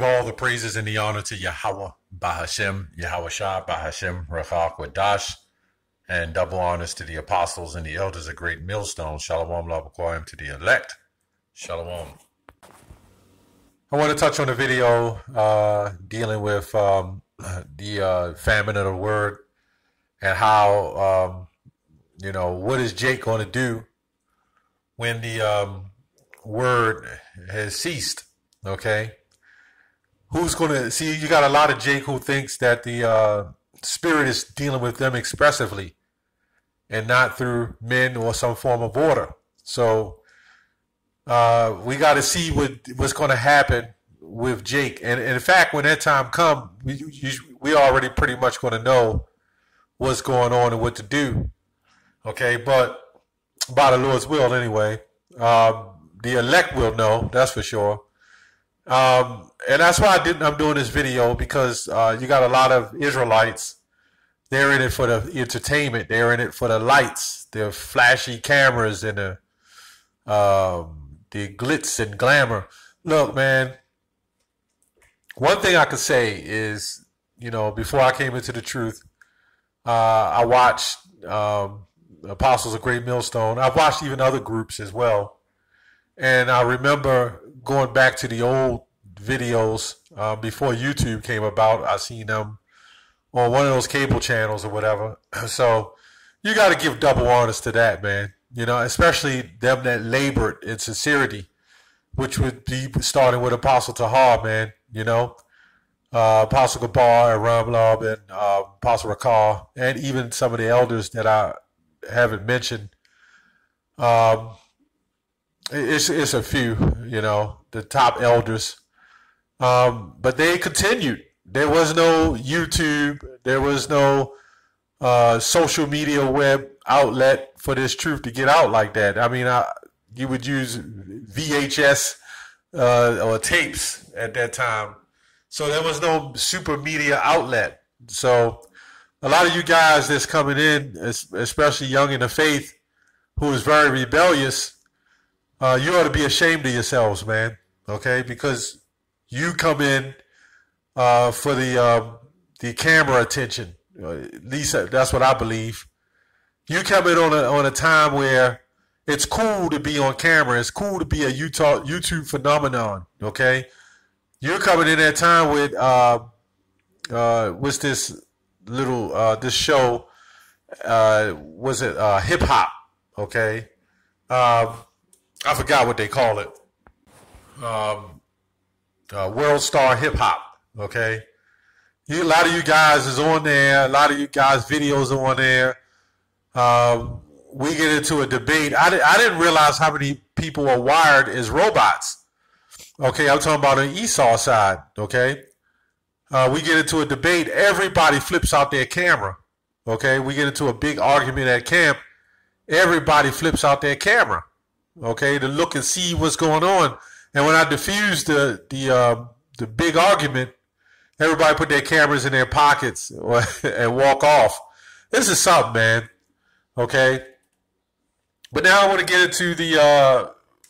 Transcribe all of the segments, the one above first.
all the praises and the honor to Yahweh Bahashem, Yahweh Shah Bahashem, Rachak Wadash, and double honors to the apostles and the elders of Great Millstone. Shalom, Labaquayim to the elect. Shalom. I want to touch on the video dealing with the famine of the word and how, what is Jake going to do when the word has ceased, okay? Who's going to see? You got a lot of Jake who thinks that the Spirit is dealing with them expressively and not through men or some form of order. So we got to see what's going to happen with Jake. And in fact, when that time comes, we already pretty much going to know what's going on and what to do. Okay, but by the Lord's will anyway. The elect will know, that's for sure. And that's why I'm doing this video, because you got a lot of Israelites. They're in it for the entertainment. They're in it for the lights, the flashy cameras, and the glitz and glamour. Look, man, one thing I could say is, before I came into the truth, I watched Apostles of Great Millstone. I've watched even other groups as well. And I remember going back to the old videos before YouTube came about. I seen them on one of those cable channels or whatever. So you got to give double honors to that, man. Especially them that labored in sincerity, which would be starting with Apostle Tahar, man. Apostle Gabar and Ramlab and Apostle Rakar, and even some of the elders that I haven't mentioned. It's a few, the top elders. But they continued. There was no YouTube. There was no social media web outlet for this truth to get out like that. I mean, you would use VHS or tapes at that time. So there was no super media outlet. So a lot of you guys that's coming in, especially young in the faith, who is very rebellious, you ought to be ashamed of yourselves, man. Okay, because you come in for the camera attention. At least that's what I believe. You come in on a time where it's cool to be on camera. It's cool to be a YouTube phenomenon. Okay, you're coming in that time with what's this little this show? Was it hip hop? Okay. I forgot what they call it. World Star Hip Hop. Okay. A lot of you guys is on there. A lot of you guys' videos are on there. We get into a debate. I didn't realize how many people are wired as robots. Okay. I'm talking about on the Esau side. Okay. We get into a debate. Everybody flips out their camera. Okay. We get into a big argument at camp. Everybody flips out their camera. Okay, to look and see what's going on. And when I diffused the big argument, everybody put their cameras in their pockets and walk off. This is something, man. Okay. But now I want to get into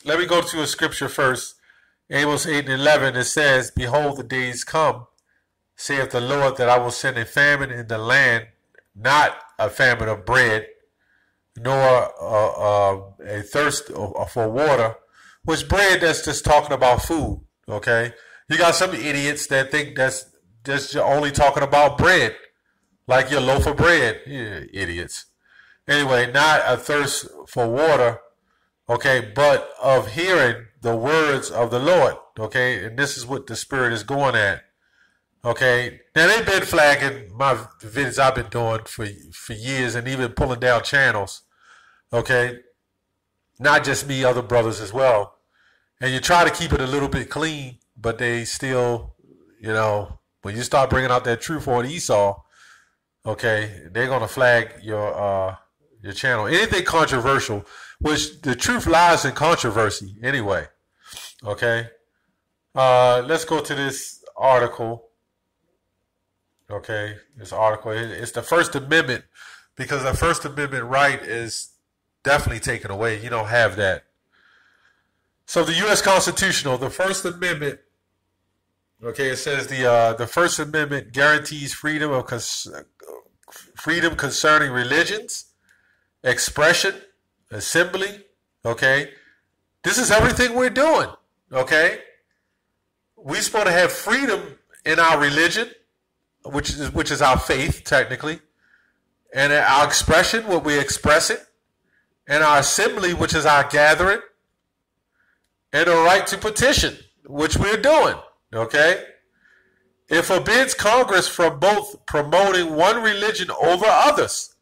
let me go to a scripture first. Amos 8:11, it says, "Behold, the days come, saith the Lord, that I will send a famine in the land, not a famine of bread, nor a thirst for water," which bread, that's just talking about food, okay? You got some idiots that think that's just only talking about bread, like your loaf of bread. Yeah, idiots. Anyway, not a thirst for water, okay, but of hearing the words of the Lord, okay? And this is what the Spirit is going at, okay? Now, they've been flagging my videos I've been doing for years, and even pulling down channels, okay? Not just me, other brothers as well. And you try to keep it a little bit clean, but they still, when you start bringing out that truth on Esau, okay, they're going to flag your channel. Anything controversial, which the truth lies in controversy anyway, okay? Let's go to this article. Okay, this article, it's the First Amendment, because the First Amendment right is definitely taken away. You don't have that. So the U.S. Constitutional, the First Amendment, Okay, it says the First Amendment guarantees freedom concerning religions, expression, assembly. Okay, this is everything we're doing. Okay, we're supposed to have freedom in our religion, which is our faith technically, and our expression, what we express it, and our assembly, which is our gathering, and a right to petition, which we're doing. Okay? It forbids Congress from both promoting one religion over others.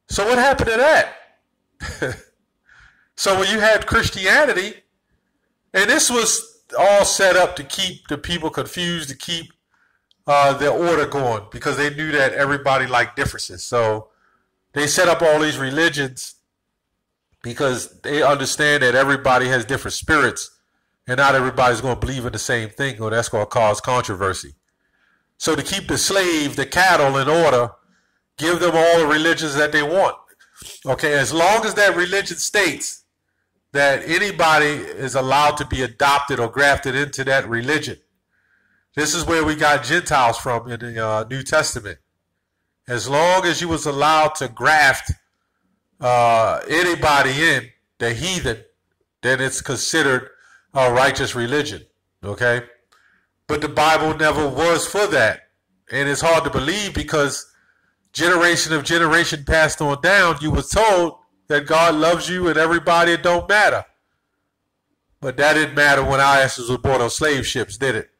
So what happened to that? So when you had Christianity, and this was all set up to keep the people confused, to keep their order going, because they knew that everybody liked differences. So they set up all these religions because they understand that everybody has different spirits. And not everybody's going to believe in the same thing, or that's going to cause controversy. So to keep the slave, the cattle in order, give them all the religions that they want. Okay, as long as that religion states that anybody is allowed to be adopted or grafted into that religion. This is where we got Gentiles from in the New Testament. As long as you was allowed to graft anybody in, the heathen, then it's considered a righteous religion, okay? But the Bible never was for that. And it's hard to believe because generation of generation passed on down, you were told that God loves you and everybody, it don't matter. But that didn't matter when our asses were born on slave ships, did it?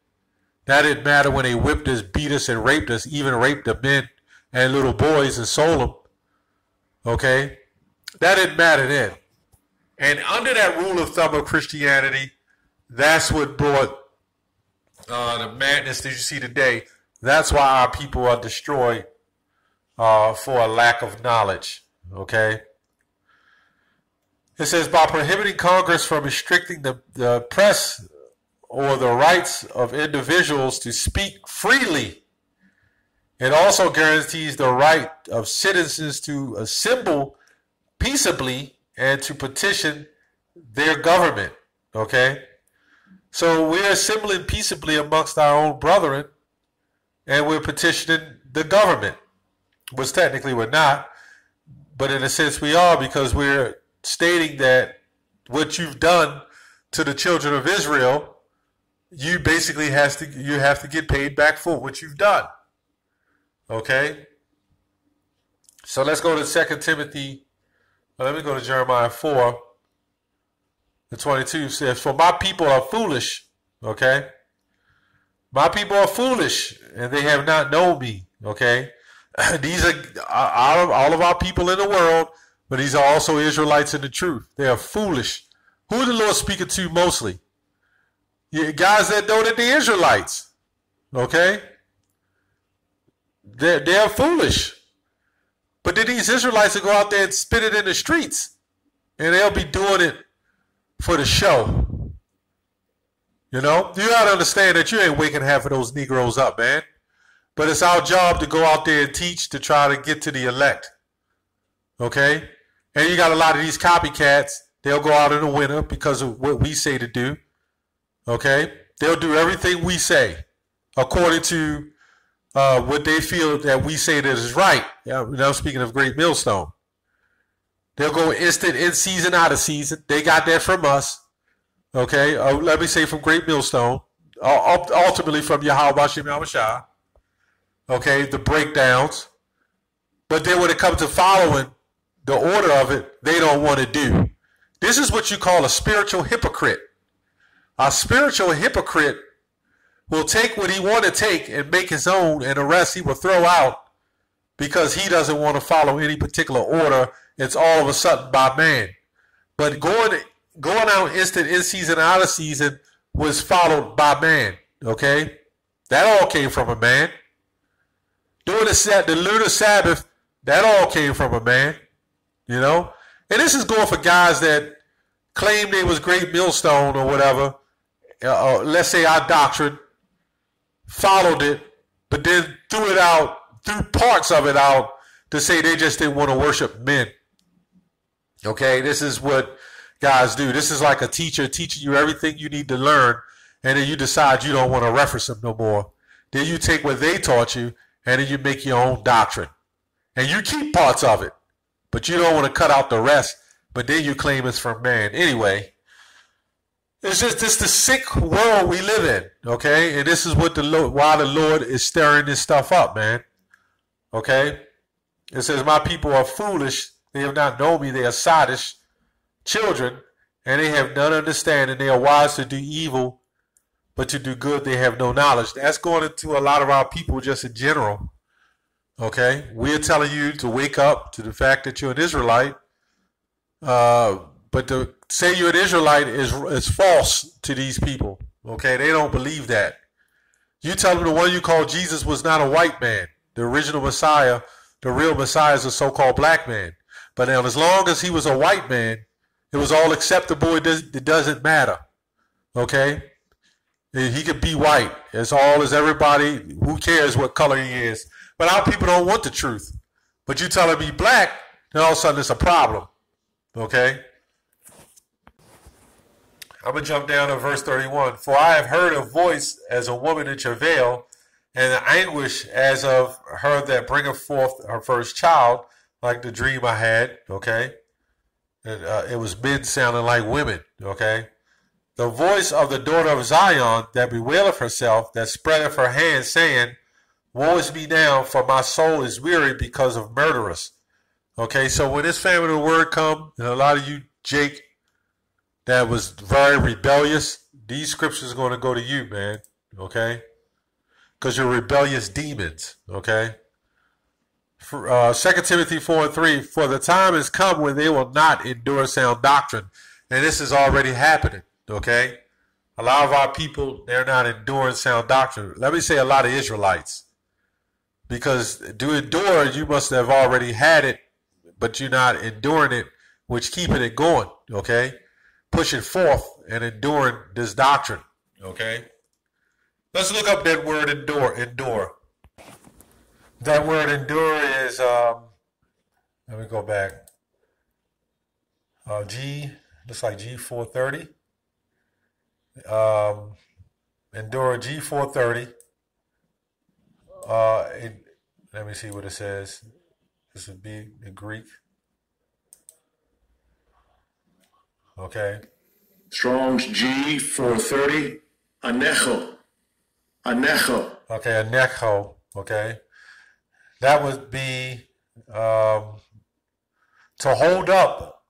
That didn't matter when they whipped us, beat us, and raped us, even raped the men and little boys and sold them, okay? That didn't matter then. And under that rule of thumb of Christianity, that's what brought the madness that you see today. That's why our people are destroyed for a lack of knowledge. Okay? It says, by prohibiting Congress from restricting the press or the rights of individuals to speak freely, it also guarantees the right of citizens to assemble peaceably and to petition their government. Okay? So we're assembling peaceably amongst our own brethren, and we're petitioning the government, which technically we're not, but in a sense we are, because we're stating that what you've done to the children of Israel, you basically have to get paid back for what you've done. Okay? So let's go to 2 Timothy. Let me go to Jeremiah 4. The 22 says, for my people are foolish, okay? My people are foolish, and they have not known me, okay? These are all of our people in the world, but these are also Israelites in the truth. They are foolish. Who is the Lord speaking to mostly? Yeah, guys that know that they're Israelites, okay? They're foolish. But then these Israelites will go out there and spit it in the streets, and they'll be doing it for the show. You know, you gotta understand that you ain't waking half of those Negroes up, man. But it's our job to go out there and teach to try to get to the elect. Okay? And you got a lot of these copycats. They'll go out in the winter because of what we say to do. Okay? They'll do everything we say according to what they feel that we say that is right. Now speaking of Great Millstone. They'll go instant in season, out of season. They got that from us. Okay? Let me say from Great Millstone. Ultimately from Yahweh Shem Yahushua. Okay? The breakdowns. But then when it comes to following the order of it, they don't want to do. This is what you call a spiritual hypocrite. A spiritual hypocrite will take what he want to take and make his own, and the rest he will throw out because he doesn't want to follow any particular order. It's all of a sudden by man. But going out instant in season, out of season was followed by man. Okay? That all came from a man. Doing the lunar Sabbath, that all came from a man. You know? And this is going for guys that claim they was Great Millstone or whatever. Let's say our doctrine, followed it, but then threw parts of it out to say they just didn't want to worship men. Okay, this is what guys do. This is like a teacher teaching you everything you need to learn, and then you decide you don't want to reference them no more. Then you take what they taught you, and then you make your own doctrine. And you keep parts of it, but you don't want to cut out the rest, but then you claim it's from man. Anyway, it's just this the sick world we live in, okay? And this is what why the Lord is stirring this stuff up, man. Okay? It says, my people are foolish. They have not known me. They are sottish children, and they have none understanding. They are wise to do evil, but to do good they have no knowledge. That's going into a lot of our people just in general. Okay? We're telling you to wake up to the fact that you're an Israelite. But to say you're an Israelite is false to these people. Okay? They don't believe that. You tell them the one you call Jesus was not a white man. The original Messiah, the real Messiah, is a so-called black man. But now, as long as he was a white man, it was all acceptable. It doesn't matter. Okay? He could be white. As all as everybody, who cares what color he is? But our people don't want the truth. But you tell him he's black, then all of a sudden it's a problem. Okay? I'm going to jump down to verse 31. For I have heard a voice as a woman in travail, and the anguish as of her that bringeth forth her first child, like the dream I had. Okay? And, it was men sounding like women. Okay? The voice of the daughter of Zion that bewaileth herself, that spreadeth her hands, saying, woe is me now, for my soul is weary because of murderers. Okay, so when this famine of the word come, and a lot of you, Jake, that was very rebellious, these scriptures are going to go to you, man. Okay? Because you're rebellious demons. Okay? 2 Timothy 4:3, for the time is come when they will not endure sound doctrine. And this is already happening. Okay? A lot of our people, they're not enduring sound doctrine. Let me say a lot of Israelites. Because to endure, you must have already had it, but you're not enduring it, which keeping it going, okay? Pushing forth and enduring this doctrine, okay? Let's look up that word endure. That word endure is, let me go back. Looks like G430. Endure G430. Let me see what it says. This would be the Greek. Okay. Strong's G430. Anecho. Okay, anecho. Okay. That would be to hold up.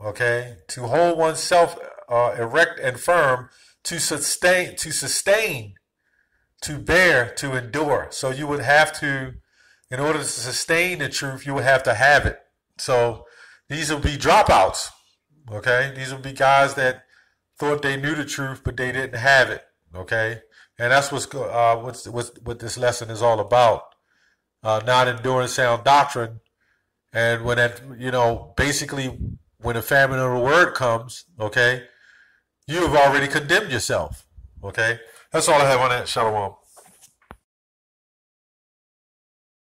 Okay. To hold oneself erect and firm. To sustain. To bear, to endure. So you would have to, in order to sustain the truth, you would have to have it. So these will be dropouts. Okay? These will be guys that thought they knew the truth, but they didn't have it. Okay? And that's what this lesson is all about. Not enduring sound doctrine. And when that, basically when the famine of the word comes, okay, you have already condemned yourself. Okay? That's all I have on that. Shalom.